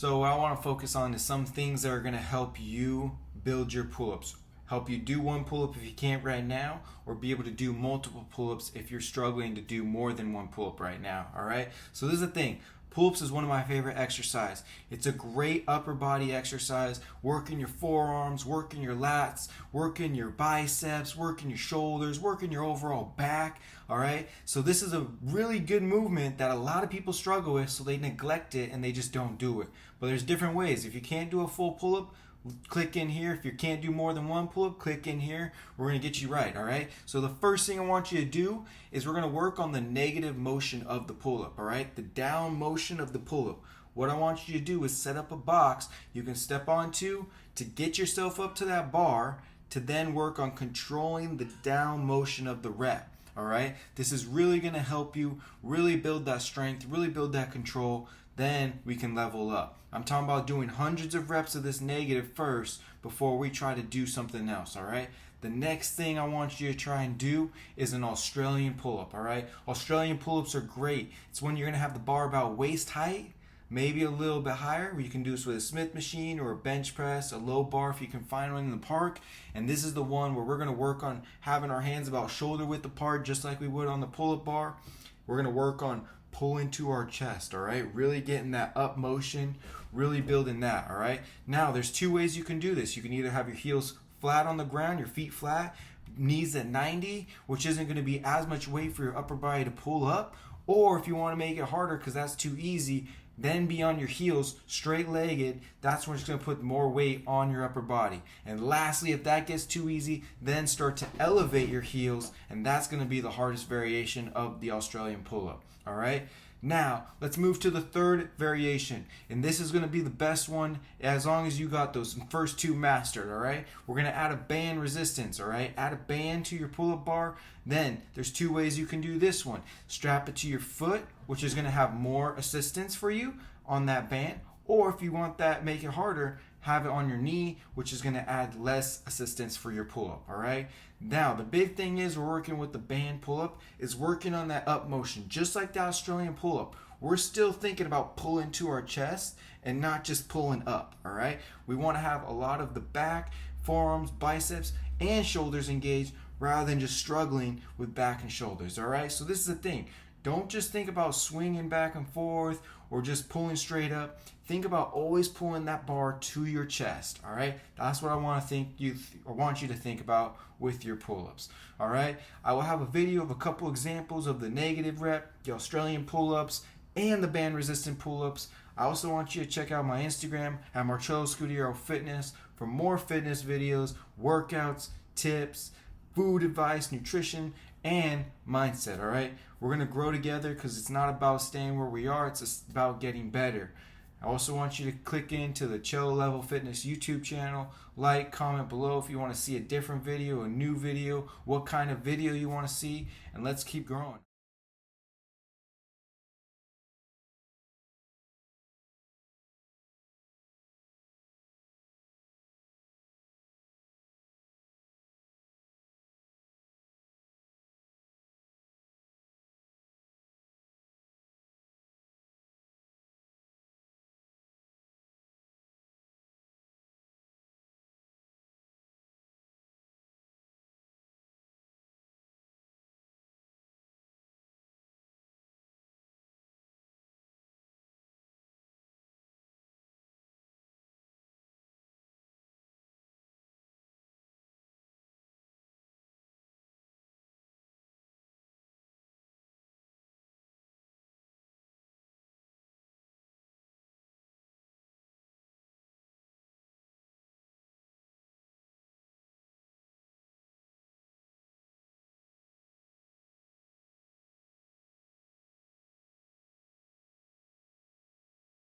So what I want to focus on is some things that are going to help you build your pull-ups. Help you do one pull-up if you can't right now, or be able to do multiple pull-ups if you're struggling to do more than one pull-up right now. All right. So this is the thing. Pull-ups is one of my favorite exercise. It's a great upper body exercise. Working your forearms, working your lats, working your biceps, working your shoulders, working your overall back. All right. So this is a really good movement that a lot of people struggle with, so they neglect it and they just don't do it. But there's different ways. If you can't do a full pull-up, click in here. If you can't do more than one pull-up, click in here. We're going to get you right, all right? So the first thing I want you to do is we're going to work on the negative motion of the pull-up, all right? The down motion of the pull-up. What I want you to do is set up a box you can step onto to get yourself up to that bar, to then work on controlling the down motion of the rep. All right, this is really going to help you really build that strength, really build that control. Then we can level up. I'm talking about doing hundreds of reps of this negative first before we try to do something else. All right, the next thing I want you to try and do is an Australian pull-up. All right, Australian pull-ups are great. It's when you're going to have the bar about waist height, maybe a little bit higher, where you can do this with a Smith machine or a bench press, a low bar if you can find one in the park. And this is the one where we're going to work on having our hands about shoulder width apart, just like we would on the pull-up bar. We're going to work on pulling to our chest, all right? Really getting that up motion, really building that, all right? Now, there's two ways you can do this. You can either have your heels flat on the ground, your feet flat, knees at 90, which isn't going to be as much weight for your upper body to pull up. Or if you want to make it harder because that's too easy, then be on your heels, straight-legged. That's when it's going to put more weight on your upper body. And lastly, if that gets too easy, then start to elevate your heels, and that's going to be the hardest variation of the Australian pull-up. All right? Now, let's move to the third variation. And this is going to be the best one as long as you got those first two mastered, all right? We're going to add a band resistance, all right? Add a band to your pull-up bar. Then there's two ways you can do this one. Strap it to your foot, which is going to have more assistance for you on that band. Or if you want that, make it harder, have it on your knee, which is going to add less assistance for your pull-up, all right? Now, the big thing is we're working with the band pull-up is working on that up motion. Just like the Australian pull-up, we're still thinking about pulling to our chest and not just pulling up, all right? We want to have a lot of the back, forearms, biceps, and shoulders engaged rather than just struggling with back and shoulders, all right? So this is the thing. Don't just think about swinging back and forth or just pulling straight up. Think about always pulling that bar to your chest, all right? That's what I want you to think about with your pull-ups, all right? I will have a video of a couple examples of the negative rep, the Australian pull-ups, and the band resistant pull-ups. I also want you to check out my Instagram at Marcello Scudiero Fitness for more fitness videos, workouts, tips, food advice, nutrition, and mindset, all right? We're going to grow together because it's not about staying where we are. It's just about getting better. I also want you to click into the Cello Level Fitness YouTube channel. Like, comment below if you want to see a different video, a new video, what kind of video you want to see, and let's keep growing.